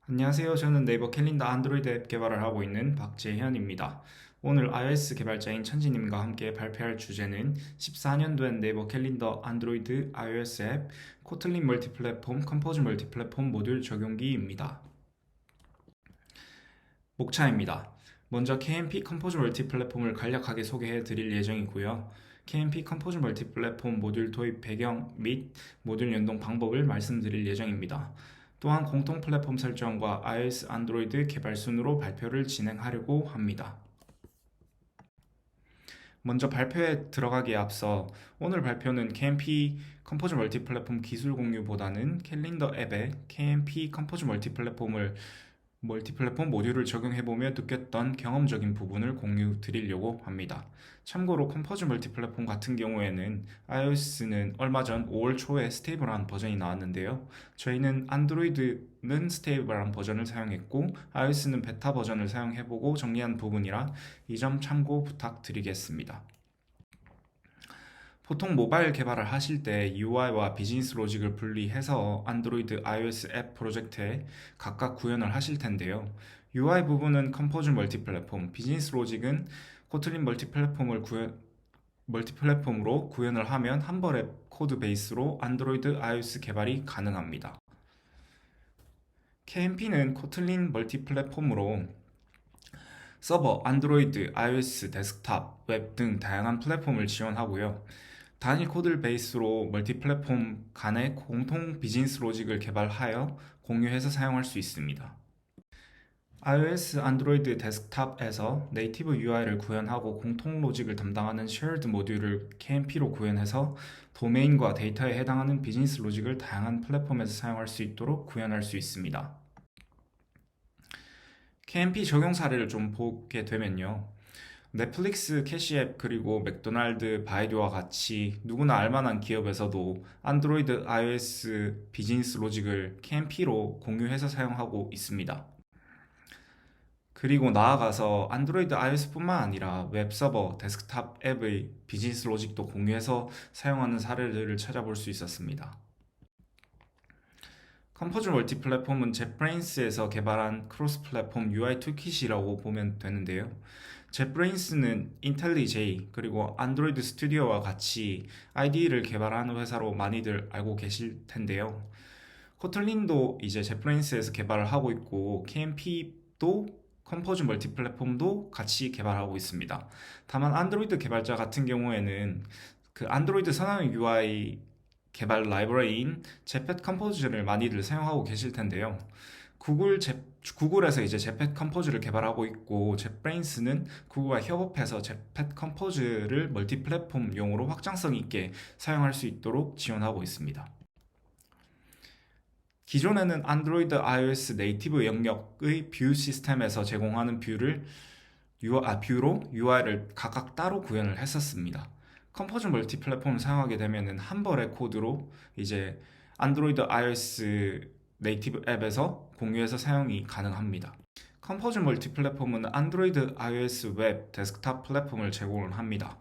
안녕하세요. 저는 네이버 캘린더 안드로이드 앱 개발을 하고 있는 박재현입니다. 오늘 iOS 개발자인 천지님과 함께 발표할 주제는 14년도엔 네이버 캘린더 안드로이드 iOS 앱 코틀린 멀티플랫폼 컴포즈 멀티플랫폼 모듈 적용기입니다. 목차입니다. 먼저 KMP 컴포즈 멀티플랫폼을 간략하게 소개해 드릴 예정이고요. KMP 컴포즈 멀티플랫폼 모듈 도입 배경 및 모듈 연동 방법을 말씀드릴 예정입니다. 또한 공통 플랫폼 설정과 iOS, 안드로이드 개발 순으로 발표를 진행하려고 합니다. 먼저 발표에 들어가기에 앞서 오늘 발표는 KMP 컴포즈 멀티플랫폼 기술 공유보다는 캘린더 앱에 KMP 컴포즈 멀티플랫폼 모듈을 적용해보며 느꼈던 경험적인 부분을 공유 드리려고 합니다. 참고로 컴포즈 멀티플랫폼 같은 경우에는 iOS는 얼마 전 5월 초에 스테이블한 버전이 나왔는데요. 저희는 안드로이드는 스테이블한 버전을 사용했고 iOS는 베타 버전을 사용해보고 정리한 부분이라 이 점 참고 부탁드리겠습니다. 보통 모바일 개발을 하실 때 UI와 비즈니스 로직을 분리해서 안드로이드, iOS 앱 프로젝트에 각각 구현을 하실 텐데요. UI 부분은 컴포즈 멀티플랫폼, 비즈니스 로직은 코틀린 멀티플랫폼으로 구현을 하면 한 번의 코드 베이스로 안드로이드, iOS 개발이 가능합니다. KMP는 코틀린 멀티플랫폼으로 서버, 안드로이드, iOS, 데스크탑, 웹 등 다양한 플랫폼을 지원하고요. 단일 코드를 베이스로 멀티플랫폼 간의 공통 비즈니스 로직을 개발하여 공유해서 사용할 수 있습니다. iOS, 안드로이드 데스크탑에서 네이티브 UI를 구현하고 공통 로직을 담당하는 shared 모듈을 KMP로 구현해서 도메인과 데이터에 해당하는 비즈니스 로직을 다양한 플랫폼에서 사용할 수 있도록 구현할 수 있습니다. KMP 적용 사례를 좀 보게 되면요. 넷플릭스 캐시앱 그리고 맥도날드 바이두와 같이 누구나 알만한 기업에서도 안드로이드, iOS 비즈니스 로직을 KMP로 공유해서 사용하고 있습니다. 그리고 나아가서 안드로이드, iOS뿐만 아니라 웹서버, 데스크탑 앱의 비즈니스 로직도 공유해서 사용하는 사례들을 찾아볼 수 있었습니다. 컴포즈 멀티 플랫폼은 젯브레인스에서 개발한 크로스 플랫폼 UI 툴킷이라고 보면 되는데요. 젯브레인스는 인텔리제이 그리고 안드로이드 스튜디오와 같이 IDE를 개발하는 회사로 많이들 알고 계실 텐데요. 코틀린도 이제 젯브레인스에서 개발을 하고 있고 KMP도 컴포즈 멀티 플랫폼도 같이 개발하고 있습니다. 다만 안드로이드 개발자 같은 경우에는 그 안드로이드 선형 UI 개발 라이브러리인 제펫 컴포즈를 많이들 사용하고 계실 텐데요. 구글에서 이제 제펫 컴포즈를 개발하고 있고 젯브레인스는 구글과 협업해서 제펫 컴포즈를 멀티 플랫폼용으로 확장성 있게 사용할 수 있도록 지원하고 있습니다. 기존에는 안드로이드, iOS 네이티브 영역의 뷰 시스템에서 제공하는 뷰로 UI를 각각 따로 구현을 했었습니다. 컴포즈 멀티 플랫폼을 사용하게 되면은 한 벌의 코드로 이제 안드로이드, iOS 네이티브 앱에서 공유해서 사용이 가능합니다. 컴포즈 멀티 플랫폼은 안드로이드, iOS 웹, 데스크탑 플랫폼을 제공을 합니다.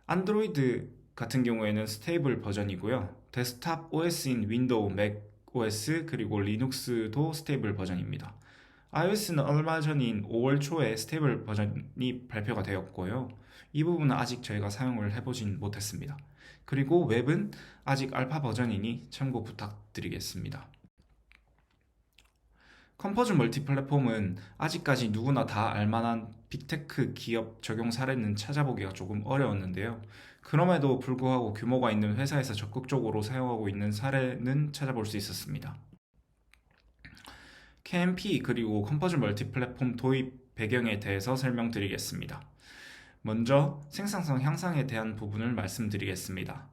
안드로이드 같은 경우에는 스테이블 버전이고요. 데스크탑 OS인 윈도우, 맥 OS 그리고 리눅스도 스테이블 버전입니다. iOS는 얼마 전인 5월 초에 스테이블 버전이 발표가 되었고요. 이 부분은 아직 저희가 사용을 해보진 못했습니다. 그리고 웹은 아직 알파 버전이니 참고 부탁드리겠습니다. 컴포즈 멀티 플랫폼은 아직까지 누구나 다 알만한 빅테크 기업 적용 사례는 찾아보기가 조금 어려웠는데요. 그럼에도 불구하고 규모가 있는 회사에서 적극적으로 사용하고 있는 사례는 찾아볼 수 있었습니다. KMP 그리고 컴포즈 멀티 플랫폼 도입 배경에 대해서 설명드리겠습니다. 먼저 생산성 향상에 대한 부분을 말씀드리겠습니다.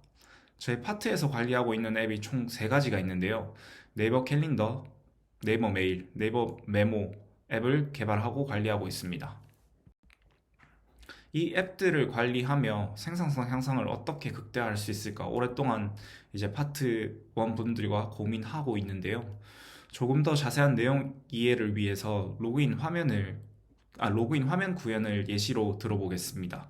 저희 파트에서 관리하고 있는 앱이 총 3가지가 있는데요. 네이버 캘린더, 네이버 메일, 네이버 메모 앱을 개발하고 관리하고 있습니다. 이 앱들을 관리하며 생산성 향상을 어떻게 극대화할 수 있을까 오랫동안 이제 파트 1 분들과 고민하고 있는데요. 조금 더 자세한 내용 이해를 위해서 로그인 화면 구현을 예시로 들어보겠습니다.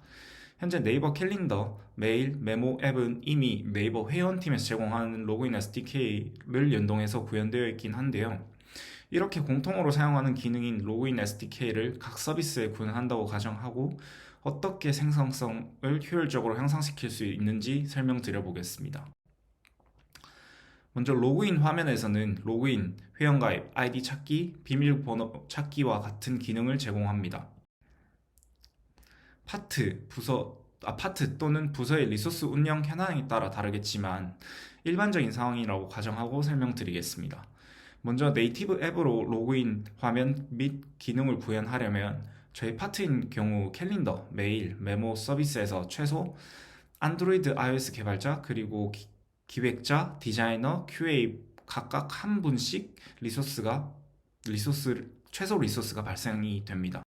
현재 네이버 캘린더, 메일, 메모 앱은 이미 네이버 회원팀에서 제공하는 로그인 SDK를 연동해서 구현되어 있긴 한데요. 이렇게 공통으로 사용하는 기능인 로그인 SDK를 각 서비스에 구현한다고 가정하고 어떻게 생성성을 효율적으로 향상시킬 수 있는지 설명드려 보겠습니다. 먼저 로그인 화면에서는 로그인, 회원가입, 아이디 찾기, 비밀번호 찾기와 같은 기능을 제공합니다. 파트 또는 부서의 리소스 운영 현황에 따라 다르겠지만 일반적인 상황이라고 가정하고 설명드리겠습니다. 먼저 네이티브 앱으로 로그인 화면 및 기능을 구현하려면 저희 파트인 경우 캘린더, 메일, 메모 서비스에서 최소 안드로이드, iOS 개발자, 그리고 기획자, 디자이너, QA 각각 한 분씩 최소 리소스가 발생이 됩니다.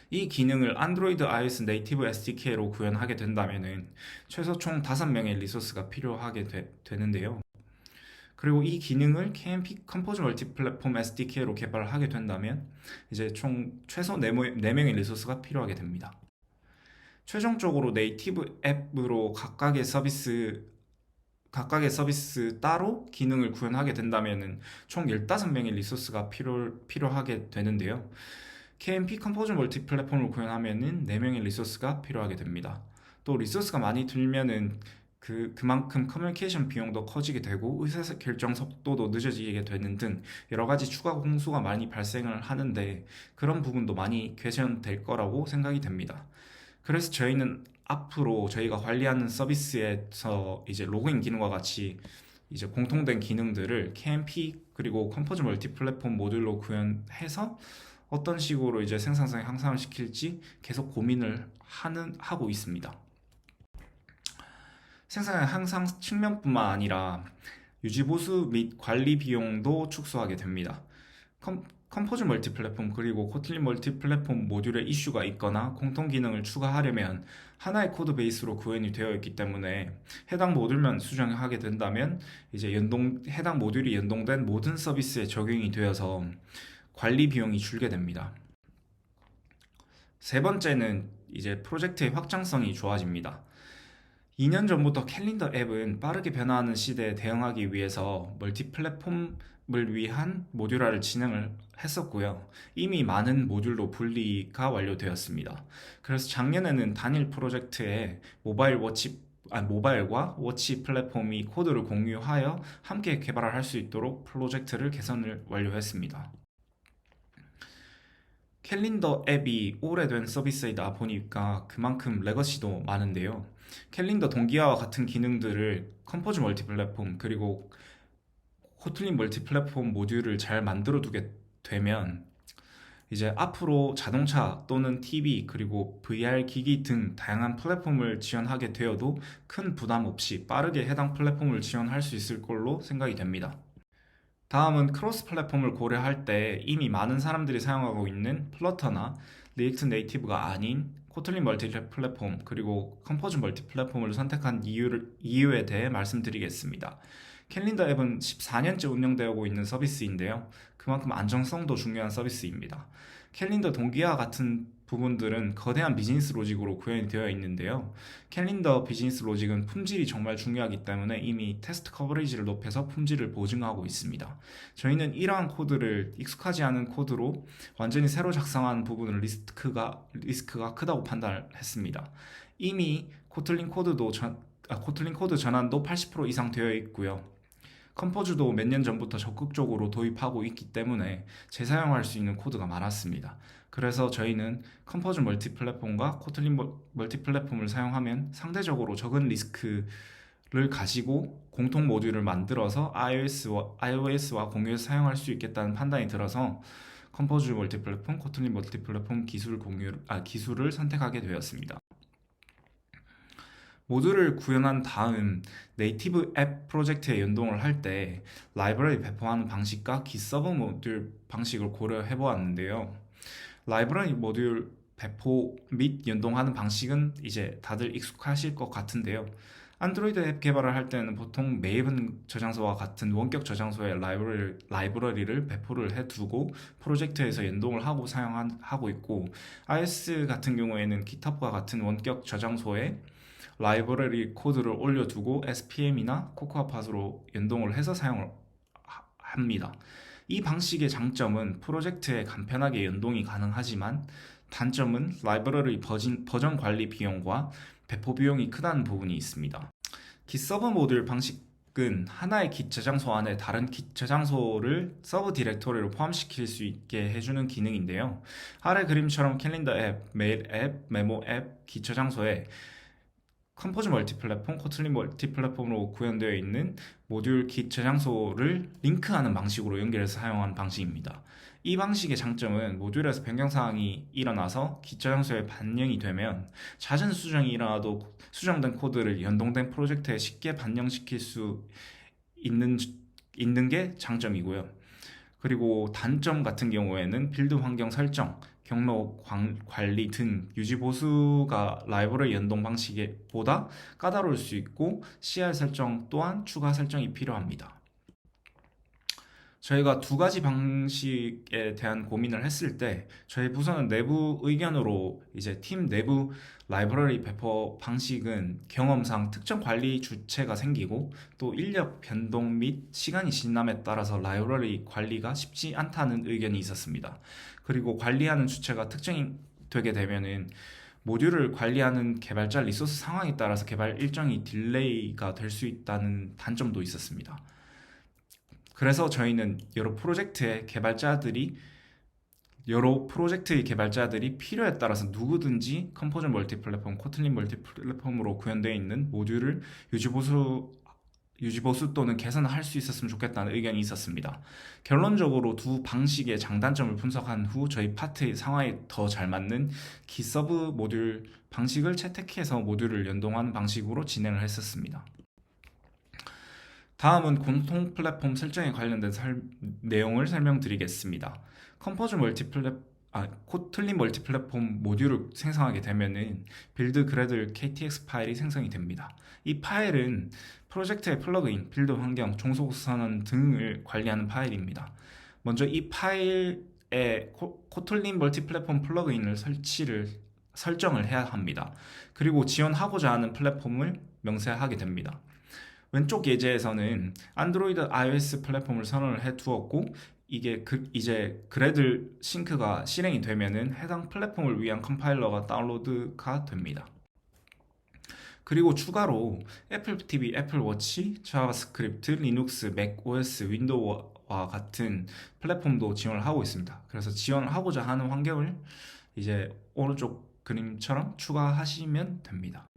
이 기능을 안드로이드, iOS 네이티브 SDK로 구현하게 된다면 최소 총 5명의 리소스가 필요하게 되는데요. 그리고 이 기능을 KMP 컴포즈 멀티 플랫폼 SDK로 개발하게 된다면 이제 총 최소 4명의 리소스가 필요하게 됩니다. 최종적으로 네이티브 앱으로 각각의 서비스 따로 기능을 구현하게 된다면 총 15명의 리소스가 필요하게 되는데요. KMP 컴포즈 멀티 플랫폼을 구현하면 4명의 리소스가 필요하게 됩니다. 또 리소스가 많이 들면은 그만큼 커뮤니케이션 비용도 커지게 되고 의사결정 속도도 늦어지게 되는 등 여러 가지 추가 공수가 많이 발생을 하는데 그런 부분도 많이 개선될 거라고 생각이 됩니다. 그래서 저희는 앞으로 저희가 관리하는 서비스에서 이제 로그인 기능과 같이 이제 공통된 기능들을 KMP 그리고 컴포즈 멀티 플랫폼 모듈로 구현해서 어떤 식으로 이제 생산성 향상을 시킬지 계속 고민을 하고 있습니다. 생산성 향상 측면뿐만 아니라 유지 보수 및 관리 비용도 축소하게 됩니다. 컴포즈 멀티 플랫폼 그리고 코틀린 멀티 플랫폼 모듈에 이슈가 있거나 공통 기능을 추가하려면 하나의 코드 베이스로 구현이 되어 있기 때문에 해당 모듈만 수정하게 된다면 이제 해당 모듈이 연동된 모든 서비스에 적용이 되어서 관리 비용이 줄게 됩니다. 세 번째는 이제 프로젝트의 확장성이 좋아집니다. 2년 전부터 캘린더 앱은 빠르게 변화하는 시대에 대응하기 위해서 멀티 플랫폼을 위한 모듈화를 진행을 했었고요. 이미 많은 모듈로 분리가 완료되었습니다. 그래서 작년에는 단일 프로젝트에 모바일과 워치 플랫폼이 코드를 공유하여 함께 개발을 할 수 있도록 프로젝트를 개선을 완료했습니다. 캘린더 앱이 오래된 서비스이다 보니까 그만큼 레거시도 많은데요. 캘린더 동기화와 같은 기능들을 컴포즈 멀티 플랫폼 그리고 코틀린 멀티 플랫폼 모듈을 잘 만들어 두게 되면 이제 앞으로 자동차 또는 TV 그리고 VR 기기 등 다양한 플랫폼을 지원하게 되어도 큰 부담 없이 빠르게 해당 플랫폼을 지원할 수 있을 걸로 생각이 됩니다. 다음은 크로스 플랫폼을 고려할 때 이미 많은 사람들이 사용하고 있는 플러터나 리액트 네이티브가 아닌 코틀린 멀티 플랫폼 그리고 컴포즈 멀티 플랫폼을 선택한 이유에 대해 말씀드리겠습니다. 캘린더 앱은 14년째 운영되고 있는 서비스인데요. 그만큼 안정성도 중요한 서비스입니다. 캘린더 동기화 같은 부분들은 거대한 비즈니스 로직으로 구현이 되어 있는데요. 캘린더 비즈니스 로직은 품질이 정말 중요하기 때문에 이미 테스트 커버리지를 높여서 품질을 보증하고 있습니다. 저희는 이러한 코드를 익숙하지 않은 코드로 완전히 새로 작성한 부분은 리스크가 크다고 판단했습니다. 이미 코틀린 코드 전환도 80% 이상 되어 있고요. 컴포즈도 몇 년 전부터 적극적으로 도입하고 있기 때문에 재사용할 수 있는 코드가 많았습니다. 그래서 저희는 컴포즈 멀티 플랫폼과 코틀린 멀티 플랫폼을 사용하면 상대적으로 적은 리스크를 가지고 공통 모듈을 만들어서 iOS와 공유해서 사용할 수 있겠다는 판단이 들어서 컴포즈 멀티 플랫폼, 코틀린 멀티 플랫폼 기술을 선택하게 되었습니다. 모듈을 구현한 다음 네이티브 앱 프로젝트에 연동을 할 때 라이브러리 배포하는 방식과 기서버 모듈 방식을 고려해 보았는데요. 라이브러리 모듈 배포 및 연동하는 방식은 이제 다들 익숙하실 것 같은데요. 안드로이드 앱 개발을 할 때는 보통 메이븐 저장소와 같은 원격 저장소에 라이브러리를 배포를 해두고 프로젝트에서 연동을 하고 사용하고 있고 iOS 같은 경우에는 GitHub과 같은 원격 저장소에 라이브러리 코드를 올려두고 SPM이나 코코아 팟으로 연동을 해서 사용을 합니다. 이 방식의 장점은 프로젝트에 간편하게 연동이 가능하지만 단점은 라이브러리 버전 관리 비용과 배포 비용이 크다는 부분이 있습니다. Git 서브 모듈 방식은 하나의 Git 저장소 안에 다른 Git 저장소를 서브 디렉토리로 포함시킬 수 있게 해주는 기능인데요. 아래 그림처럼 캘린더 앱, 메일 앱, 메모 앱, Git 저장소에 컴포즈 멀티플랫폼, 코틀린 멀티플랫폼으로 구현되어 있는 모듈 Git 저장소를 링크하는 방식으로 연결해서 사용하는 방식입니다. 이 방식의 장점은 모듈에서 변경사항이 일어나서 Git 저장소에 반영이 되면 잦은 수정이 일어나도 수정된 코드를 연동된 프로젝트에 쉽게 반영시킬 수 있는 게 장점이고요. 그리고 단점 같은 경우에는 빌드 환경 설정, 경로 관리 등 유지 보수가 라이브러리 연동 방식보다 까다로울 수 있고 CR 설정 또한 추가 설정이 필요합니다. 저희가 두 가지 방식에 대한 고민을 했을 때 저희 부서는 내부 의견으로 이제 팀 내부 라이브러리 배포 방식은 경험상 특정 관리 주체가 생기고 또 인력 변동 및 시간이 지남에 따라서 라이브러리 관리가 쉽지 않다는 의견이 있었습니다. 그리고 관리하는 주체가 특정이 되게 되면은 모듈을 관리하는 개발자 리소스 상황에 따라서 개발 일정이 딜레이가 될 수 있다는 단점도 있었습니다. 그래서 저희는 여러 프로젝트의 개발자들이 필요에 따라서 누구든지 컴포즈 멀티플랫폼, 코틀린 멀티플랫폼으로 구현되어 있는 모듈을 유지보수 또는 개선할 수 있었으면 좋겠다는 의견이 있었습니다. 결론적으로 두 방식의 장단점을 분석한 후 저희 파트의 상황에 더 잘 맞는 기서브 모듈 방식을 채택해서 모듈을 연동하는 방식으로 진행을 했었습니다. 다음은 공통 플랫폼 설정에 관련된 내용을 설명드리겠습니다. 코틀린 멀티플랫폼 모듈을 생성하게 되면은 빌드 그래들 KTX 파일이 생성이 됩니다. 이 파일은 프로젝트의 플러그인, 빌드 환경, 종속 선언 등을 관리하는 파일입니다. 먼저 이 파일에 코틀린 멀티플랫폼 플러그인을 설정을 해야 합니다. 그리고 지원하고자 하는 플랫폼을 명세하게 됩니다. 왼쪽 예제에서는 안드로이드 iOS 플랫폼을 선언을 해 두었고 이게 이제 그래들 싱크가 실행이 되면은 해당 플랫폼을 위한 컴파일러가 다운로드가 됩니다. 그리고 추가로 애플 TV, 애플 워치, 자바스크립트, 리눅스, 맥 OS, 윈도우와 같은 플랫폼도 지원을 하고 있습니다. 그래서 지원하고자 하는 환경을 이제 오른쪽 그림처럼 추가하시면 됩니다.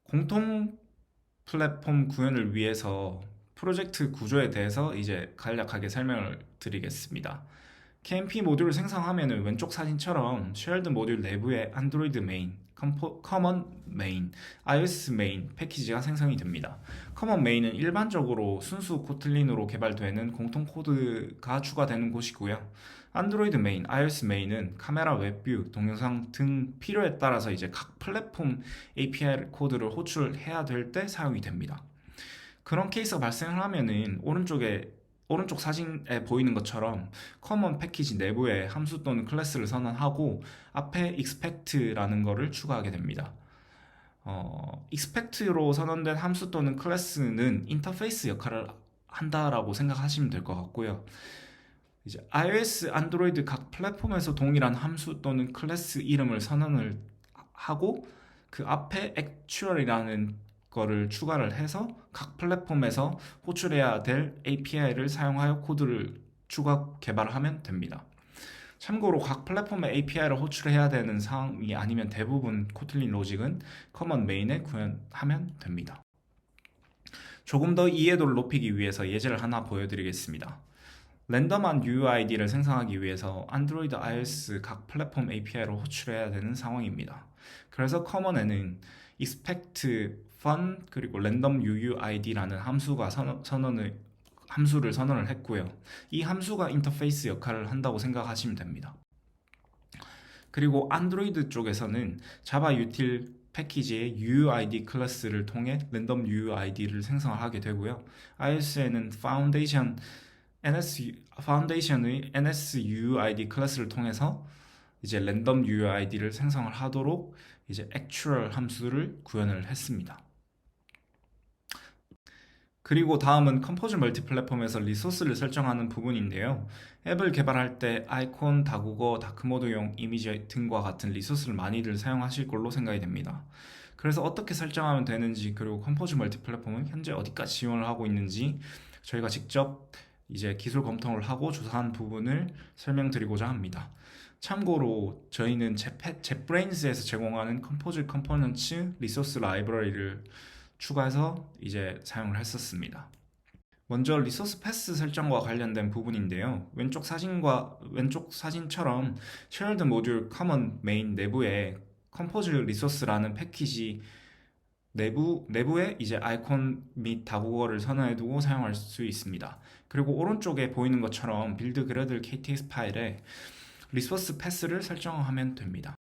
공통 플랫폼 구현을 위해서 프로젝트 구조에 대해서 이제 간략하게 설명을 드리겠습니다. KMP 모듈을 생성하면 왼쪽 사진처럼 쉐어드 모듈 내부에 안드로이드 메인, 커먼 메인, iOS 메인 패키지가 생성이 됩니다. 커먼 메인은 일반적으로 순수 코틀린으로 개발되는 공통 코드가 추가되는 곳이고요. 안드로이드 메인, iOS 메인은 카메라, 웹뷰, 동영상 등 필요에 따라서 이제 각 플랫폼 API 코드를 호출해야 될 때 사용이 됩니다. 그런 케이스가 발생을 하면은 오른쪽 사진에 보이는 것처럼 커먼 패키지 내부에 함수 또는 클래스를 선언하고 앞에 expect라는 거를 추가하게 됩니다. expect로 선언된 함수 또는 클래스는 인터페이스 역할을 한다라고 생각하시면 될 것 같고요. 이제 iOS, 안드로이드 각 플랫폼에서 동일한 함수 또는 클래스 이름을 선언을 하고 그 앞에 actual이라는 거를 추가를 해서 각 플랫폼에서 호출해야 될 API를 사용하여 코드를 추가 개발하면 됩니다. 참고로 각 플랫폼의 API를 호출해야 되는 상황이 아니면 대부분 코틀린 로직은 커먼 메인에 구현하면 됩니다. 조금 더 이해도를 높이기 위해서 예제를 하나 보여드리겠습니다. 랜덤한 UUID를 생성하기 위해서 안드로이드, iOS 각 플랫폼 API를 호출해야 되는 상황입니다. 그래서 커먼에는 expect fun 그리고 random UUID라는 함수를 선언을 했고요. 이 함수가 인터페이스 역할을 한다고 생각하시면 됩니다. 그리고 안드로이드 쪽에서는 자바 유틸 패키지의 UUID 클래스를 통해 랜덤 UUID를 생성하게 되고요. iOS에는 파운데이션의 NSUID 클래스를 통해서 이제 랜덤 UUID를 생성을 하도록 이제 actual 함수를 구현을 했습니다. 그리고 다음은 컴포즈 멀티플랫폼에서 리소스를 설정하는 부분인데요. 앱을 개발할 때 아이콘, 다국어, 다크모드용 이미지 등과 같은 리소스를 많이들 사용하실 걸로 생각이 됩니다. 그래서 어떻게 설정하면 되는지, 그리고 컴포즈 멀티플랫폼은 현재 어디까지 지원을 하고 있는지 저희가 직접 이제 기술 검토를 하고 조사한 부분을 설명드리고자 합니다. 참고로 저희는 젯브레인즈에서 제공하는 컴포즈 컴포넌츠 리소스 라이브러리를 추가해서 이제 사용을 했었습니다. 먼저 리소스 패스 설정과 관련된 부분인데요. 왼쪽 사진처럼 shared module common main 내부에 컴포즈 리소스라는 패키지 내부에 이제 아이콘 및 다국어를 선언해두고 사용할 수 있습니다. 그리고 오른쪽에 보이는 것처럼 빌드 그래들 KTX 파일에 리소스 패스를 설정하면 됩니다.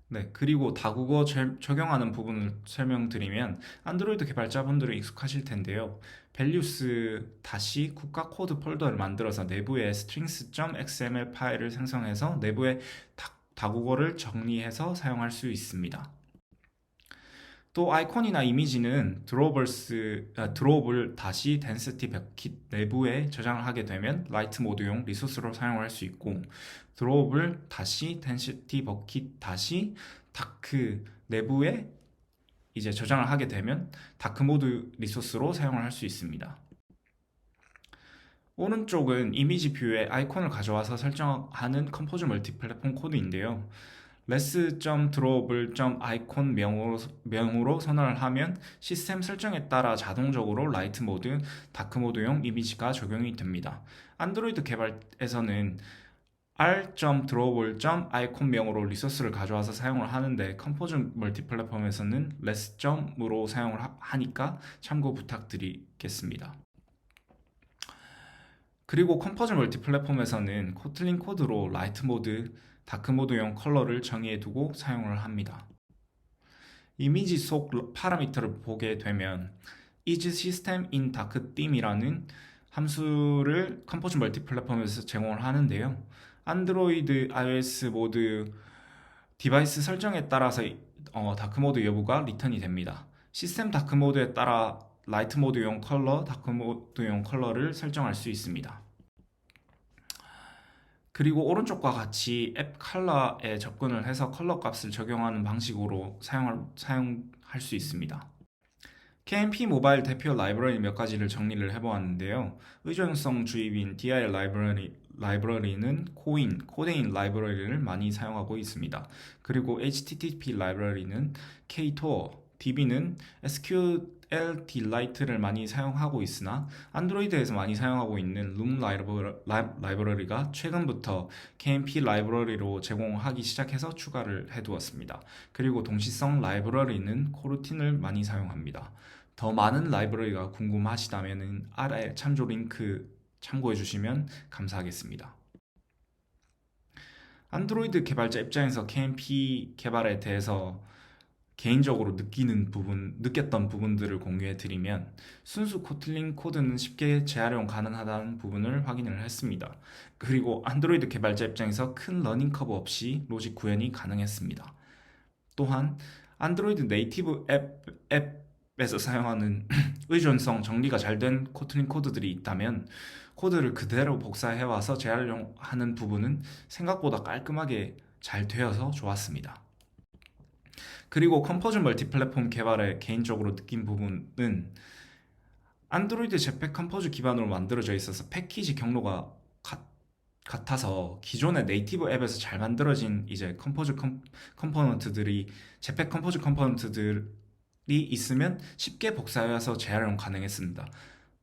네, 그리고 다국어 적용하는 부분을 설명드리면 안드로이드 개발자분들은 익숙하실 텐데요. values 다시 국가 코드 폴더를 만들어서 내부에 strings.xml 파일을 생성해서 내부에 다국어를 정리해서 사용할 수 있습니다. 또 아이콘이나 이미지는 드롭을 다시 density 버킷 내부에 저장을 하게 되면 라이트 모드용 리소스로 사용할 수 있고, 드롭을 다시 density 버킷 다시 다크 내부에 이제 저장을 하게 되면 다크 모드 리소스로 사용을 할 수 있습니다. 오른쪽은 이미지 뷰에 아이콘을 가져와서 설정하는 컴포즈 멀티 플랫폼 코드인데요. less.drawable.icon 명으로 선언을 하면 시스템 설정에 따라 자동적으로 라이트 모드, 다크 모드용 이미지가 적용이 됩니다. 안드로이드 개발에서는 r.drawable.icon 명으로 리소스를 가져와서 사용을 하는데, 컴포즈 멀티 플랫폼에서는 less.으로 사용을 하니까 참고 부탁드리겠습니다. 그리고 컴포즈 멀티 플랫폼에서는 코틀린 코드로 라이트 모드, 다크 모드용 컬러를 정의해두고 사용을 합니다. 이미지 속 파라미터를 보게 되면 is system in dark theme이라는 함수를 컴포즈 멀티 플랫폼에서 제공을 하는데요. 안드로이드, iOS 모드 디바이스 설정에 따라서 다크 모드 여부가 리턴이 됩니다. 시스템 다크 모드에 따라 라이트 모드용 컬러, 다크 모드용 컬러를 설정할 수 있습니다. 그리고 오른쪽과 같이 앱 컬러에 접근을 해서 컬러 값을 적용하는 방식으로 사용할 수 있습니다. KMP 모바일 대표 라이브러리 몇 가지를 정리를 해보았는데요. 의존성 주입인 dir 라이브러리는 코데인 라이브러리를 많이 사용하고 있습니다. 그리고 HTTP 라이브러리는 ktor, DB는 SQLDelite를 많이 사용하고 있으나 안드로이드에서 많이 사용하고 있는 룸 라이브러리가 최근부터 KMP 라이브러리로 제공하기 시작해서 추가를 해두었습니다. 그리고 동시성 라이브러리는 코르틴을 많이 사용합니다. 더 많은 라이브러리가 궁금하시다면 아래 참조 링크 참고해 주시면 감사하겠습니다. 안드로이드 개발자 입장에서 KMP 개발에 대해서 개인적으로 느꼈던 부분들을 공유해 드리면, 순수 코틀린 코드는 쉽게 재활용 가능하다는 부분을 확인을 했습니다. 그리고 안드로이드 개발자 입장에서 큰 러닝 커브 없이 로직 구현이 가능했습니다. 또한 안드로이드 네이티브 앱에서 사용하는 의존성 정리가 잘 된 코틀린 코드들이 있다면 코드를 그대로 복사해와서 재활용하는 부분은 생각보다 깔끔하게 잘 되어서 좋았습니다. 그리고 컴포즈 멀티 플랫폼 개발에 개인적으로 느낀 부분은 안드로이드 jetpack 컴포즈 기반으로 만들어져 있어서 패키지 경로가 같아서 기존의 네이티브 앱에서 잘 만들어진 이제 컴포넌트들이 jetpack 컴포즈 컴포넌트들이 있으면 쉽게 복사해서 재활용 가능했습니다.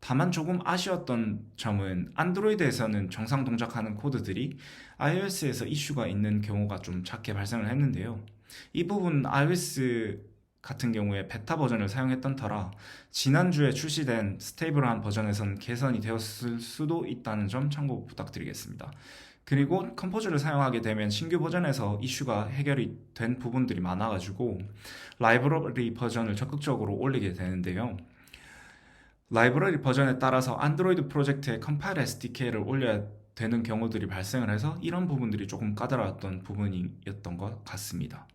다만 조금 아쉬웠던 점은 안드로이드에서는 정상 동작하는 코드들이 iOS에서 이슈가 있는 경우가 좀 작게 발생을 했는데요. 이 부분 iOS 같은 경우에 베타 버전을 사용했던 터라 지난주에 출시된 스테이블한 버전에선 개선이 되었을 수도 있다는 점 참고 부탁드리겠습니다. 그리고 컴포즈를 사용하게 되면 신규 버전에서 이슈가 해결이 된 부분들이 많아가지고 라이브러리 버전을 적극적으로 올리게 되는데요. 라이브러리 버전에 따라서 안드로이드 프로젝트에 컴파일 SDK를 올려야 되는 경우들이 발생을 해서 이런 부분들이 조금 까다로웠던 부분이었던 것 같습니다.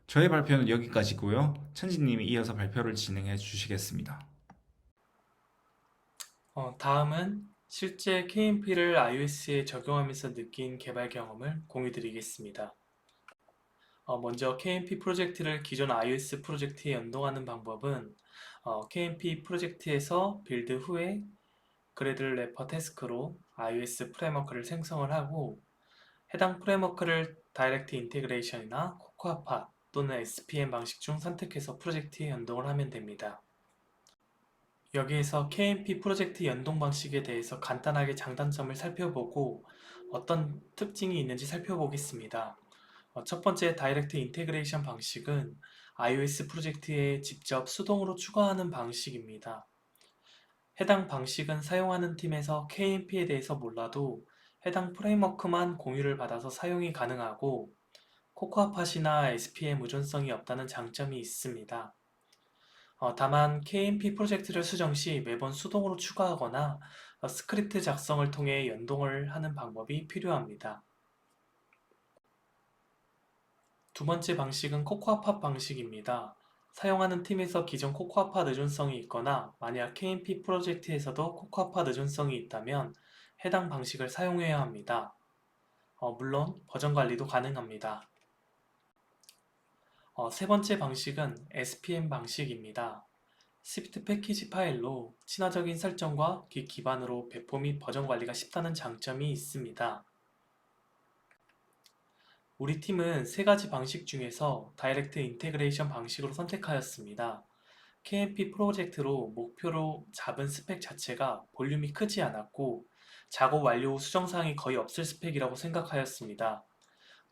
저의 발표는 여기까지고요. 천지님이 이어서 발표를 진행해 주시겠습니다. 다음은 실제 KMP를 iOS에 적용하면서 느낀 개발 경험을 공유드리겠습니다. 먼저 KMP 프로젝트를 기존 iOS 프로젝트에 연동하는 방법은 KMP 프로젝트에서 빌드 후에 그래들 래퍼 태스크로 iOS 프레임워크를 생성을 하고 해당 프레임워크를 다이렉트 인테그레이션이나 코코아팟 또는 SPM 방식 중 선택해서 프로젝트에 연동을 하면 됩니다. 여기에서 KMP 프로젝트 연동 방식에 대해서 간단하게 장단점을 살펴보고 어떤 특징이 있는지 살펴보겠습니다. 첫 번째 다이렉트 인테그레이션 방식은 iOS 프로젝트에 직접 수동으로 추가하는 방식입니다. 해당 방식은 사용하는 팀에서 KMP에 대해서 몰라도 해당 프레임워크만 공유를 받아서 사용이 가능하고 코코아팟이나 SPM 의존성이 없다는 장점이 있습니다. 다만 KMP 프로젝트를 수정 시 매번 수동으로 추가하거나 스크립트 작성을 통해 연동을 하는 방법이 필요합니다. 두 번째 방식은 코코아팟 방식입니다. 사용하는 팀에서 기존 코코아팟 의존성이 있거나 만약 KMP 프로젝트에서도 코코아팟 의존성이 있다면 해당 방식을 사용해야 합니다. 물론 버전 관리도 가능합니다. 세 번째 방식은 SPM 방식입니다. 스위프트 패키지 파일로 친화적인 설정과 기 기반으로 배포 및 버전 관리가 쉽다는 장점이 있습니다. 우리 팀은 세 가지 방식 중에서 다이렉트 인테그레이션 방식으로 선택하였습니다. KMP 프로젝트로 목표로 잡은 스펙 자체가 볼륨이 크지 않았고 작업 완료 후 수정사항이 거의 없을 스펙이라고 생각하였습니다.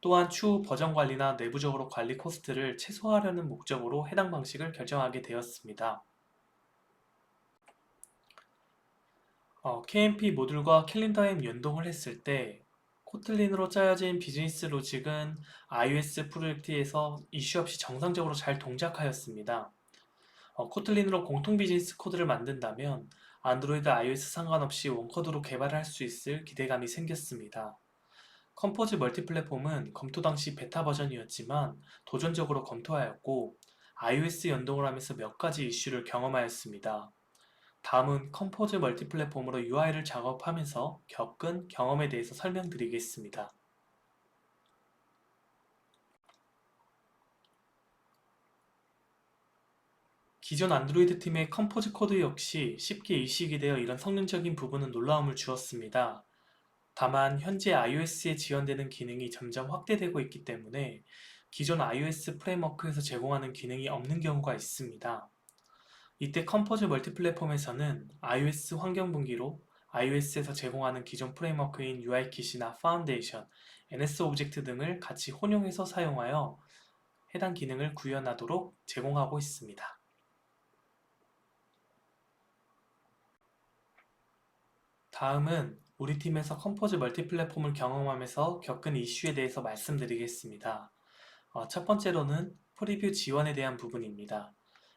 또한 추후 버전 관리나 내부적으로 관리 코스트를 최소화하려는 목적으로 해당 방식을 결정하게 되었습니다. KMP 모듈과 캘린더 앱 연동을 했을 때 코틀린으로 짜여진 비즈니스 로직은 iOS 프로젝트에서 이슈 없이 정상적으로 잘 동작하였습니다. 코틀린으로 공통 비즈니스 코드를 만든다면 안드로이드, iOS 상관없이 원코드로 개발할 수 있을 기대감이 생겼습니다. 컴포즈 멀티플랫폼은 검토 당시 베타 버전이었지만 도전적으로 검토하였고 iOS 연동을 하면서 몇 가지 이슈를 경험하였습니다. 다음은 컴포즈 멀티플랫폼으로 UI를 작업하면서 겪은 경험에 대해서 설명드리겠습니다. 기존 안드로이드 팀의 컴포즈 코드 역시 쉽게 이식이 되어 이런 성능적인 부분은 놀라움을 주었습니다. 다만 현재 iOS에 지원되는 기능이 점점 확대되고 있기 때문에 기존 iOS 프레임워크에서 제공하는 기능이 없는 경우가 있습니다. 이때 컴포즈 멀티플랫폼에서는 iOS 환경 분기로 iOS에서 제공하는 기존 프레임워크인 UIKit이나 파운데이션, NS 오브젝트 등을 같이 혼용해서 사용하여 해당 기능을 구현하도록 제공하고 있습니다. 다음은 우리 팀에서 컴포즈 멀티플랫폼을 경험하면서 겪은 이슈에 대해서 말씀드리겠습니다. 첫 번째로는 프리뷰 지원에 대한 부분입니다.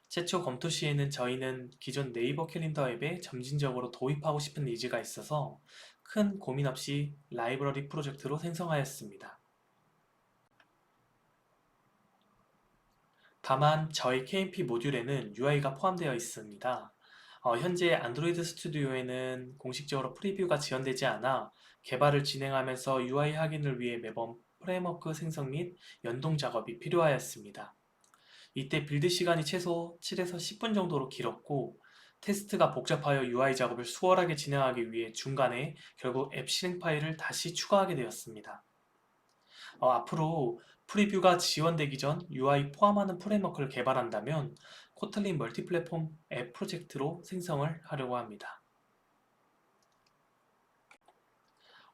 최초 검토 시에는 저희는 기존 네이버 캘린더 앱에 점진적으로 도입하고 싶은 니즈가 있어서 큰 고민 없이 라이브러리 프로젝트로 생성하였습니다. 다만 저희 KMP 모듈에는 UI가 포함되어 있습니다. 현재 안드로이드 스튜디오에는 공식적으로 프리뷰가 지원되지 않아 개발을 진행하면서 UI 확인을 위해 매번 프레임워크 생성 및 연동 작업이 필요하였습니다. 이때 빌드 시간이 최소 7에서 10분 정도로 길었고 테스트가 복잡하여 UI 작업을 수월하게 진행하기 위해 중간에 결국 앱 실행 파일을 다시 추가하게 되었습니다. 앞으로 프리뷰가 지원되기 전 UI 포함하는 프레임워크를 개발한다면 코틀린 멀티플랫폼 앱 프로젝트로 생성을 하려고 합니다.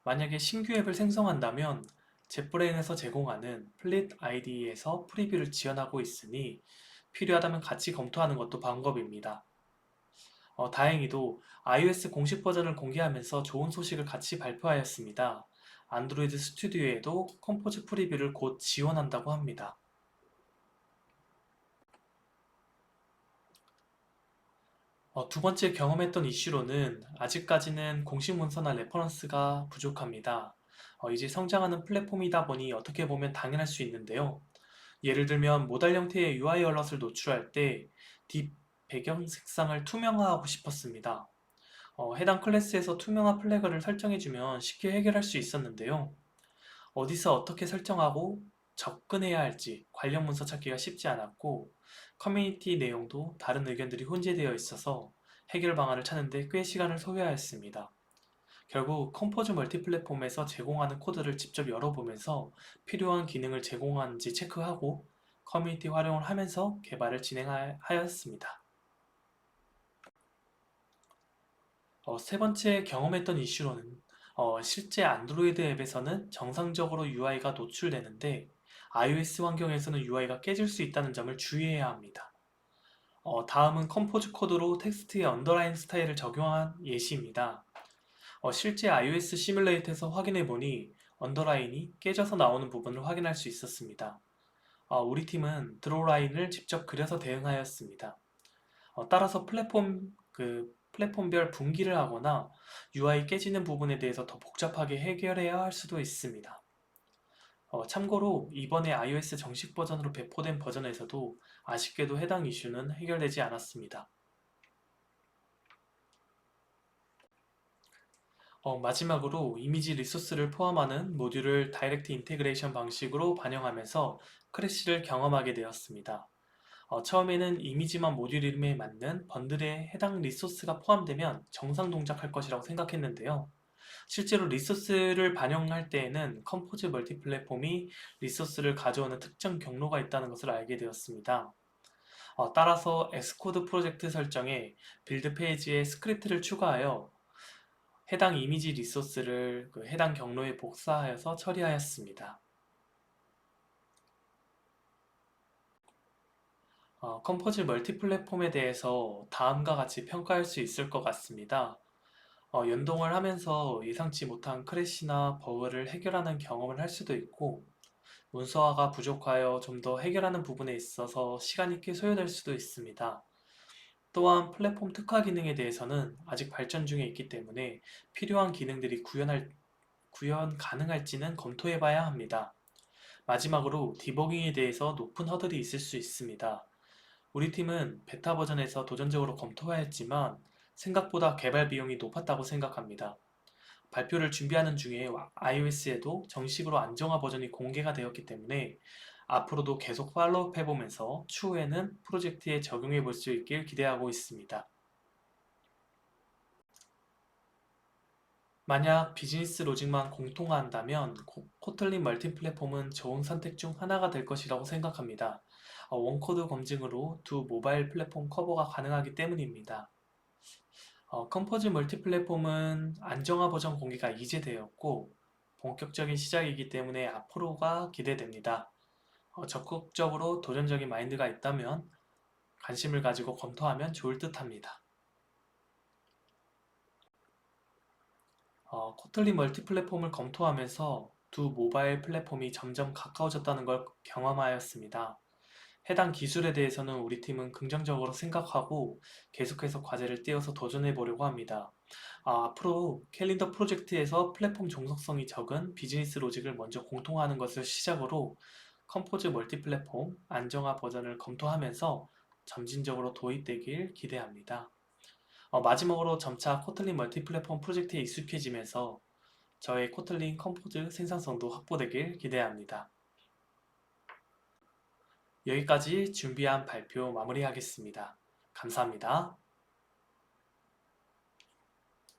만약에 신규 앱을 생성한다면 젯브레인에서 제공하는 플릿 IDE에서 프리뷰를 지원하고 있으니 필요하다면 같이 검토하는 것도 방법입니다. 다행히도 iOS 공식 버전을 공개하면서 좋은 소식을 같이 발표하였습니다. 안드로이드 스튜디오에도 컴포즈 프리뷰를 곧 지원한다고 합니다. 두 번째 경험했던 이슈로는 아직까지는 공식 문서나 레퍼런스가 부족합니다. 이제 성장하는 플랫폼이다 보니 어떻게 보면 당연할 수 있는데요. 예를 들면 모달 형태의 UI 얼럿을 노출할 때 뒷 배경 색상을 투명화하고 싶었습니다. 해당 클래스에서 투명한 플래그를 설정해주면 쉽게 해결할 수 있었는데요. 어디서 어떻게 설정하고 접근해야 할지 관련 문서 찾기가 쉽지 않았고, 커뮤니티 내용도 다른 의견들이 혼재되어 있어서 해결 방안을 찾는데 꽤 시간을 소요하였습니다. 결국 컴포즈 멀티플랫폼에서 제공하는 코드를 직접 열어보면서 필요한 기능을 제공하는지 체크하고 커뮤니티 활용을 하면서 개발을 진행하였습니다. 세 번째 경험했던 이슈로는 실제 안드로이드 앱에서는 정상적으로 UI가 노출되는데 iOS 환경에서는 UI가 깨질 수 있다는 점을 주의해야 합니다. 다음은 컴포즈 코드로 텍스트의 언더라인 스타일을 적용한 예시입니다. 실제 iOS 시뮬레이터에서 확인해 보니 언더라인이 깨져서 나오는 부분을 확인할 수 있었습니다. 우리 팀은 드로우 라인을 직접 그려서 대응하였습니다. 따라서 플랫폼별 분기를 하거나 UI 깨지는 부분에 대해서 더 복잡하게 해결해야 할 수도 있습니다. 참고로 이번에 iOS 정식 버전으로 배포된 버전에서도 아쉽게도 해당 이슈는 해결되지 않았습니다. 마지막으로 이미지 리소스를 포함하는 모듈을 다이렉트 인테그레이션 방식으로 반영하면서 크래시를 경험하게 되었습니다. 처음에는 이미지만 모듈 이름에 맞는 번들에 해당 리소스가 포함되면 정상 동작할 것이라고 생각했는데요. 실제로 리소스를 반영할 때에는 컴포즈 멀티 플랫폼이 리소스를 가져오는 특정 경로가 있다는 것을 알게 되었습니다. 따라서 엑스코드 프로젝트 설정에 빌드 페이지에 스크립트를 추가하여 해당 이미지 리소스를 해당 경로에 복사하여서 처리하였습니다. 컴포즈 멀티 플랫폼에 대해서 다음과 같이 평가할 수 있을 것 같습니다. 연동을 하면서 예상치 못한 크래시나 버그를 해결하는 경험을 할 수도 있고, 문서화가 부족하여 좀 더 해결하는 부분에 있어서 시간이 꽤 소요될 수도 있습니다. 또한 플랫폼 특화 기능에 대해서는 아직 발전 중에 있기 때문에 필요한 기능들이 구현 가능할지는 검토해 봐야 합니다. 마지막으로 디버깅에 대해서 높은 허들이 있을 수 있습니다. 우리 팀은 베타 버전에서 도전적으로 검토하였지만 생각보다 개발 비용이 높았다고 생각합니다. 발표를 준비하는 중에 iOS에도 정식으로 안정화 버전이 공개가 되었기 때문에 앞으로도 계속 팔로우업 해보면서 추후에는 프로젝트에 적용해 볼 수 있길 기대하고 있습니다. 만약 비즈니스 로직만 공통화한다면 코틀린 멀티 플랫폼은 좋은 선택 중 하나가 될 것이라고 생각합니다. 원코드 검증으로 두 모바일 플랫폼 커버가 가능하기 때문입니다. 컴포즈 멀티 플랫폼은 안정화 버전 공개가 이제 되었고 본격적인 시작이기 때문에 앞으로가 기대됩니다. 적극적으로 도전적인 마인드가 있다면 관심을 가지고 검토하면 좋을 듯합니다. 코틀린 멀티 플랫폼을 검토하면서 두 모바일 플랫폼이 점점 가까워졌다는 걸 경험하였습니다. 해당 기술에 대해서는 우리 팀은 긍정적으로 생각하고 계속해서 과제를 띄워서 도전해 보려고 합니다. 앞으로 캘린더 프로젝트에서 플랫폼 종속성이 적은 비즈니스 로직을 먼저 공통화하는 것을 시작으로 컴포즈 멀티 플랫폼 안정화 버전을 검토하면서 점진적으로 도입되길 기대합니다. 마지막으로 점차 코틀린 멀티 플랫폼 프로젝트에 익숙해지면서 저의 코틀린 컴포즈 생산성도 확보되길 기대합니다. 여기까지 준비한 발표 마무리하겠습니다. 감사합니다.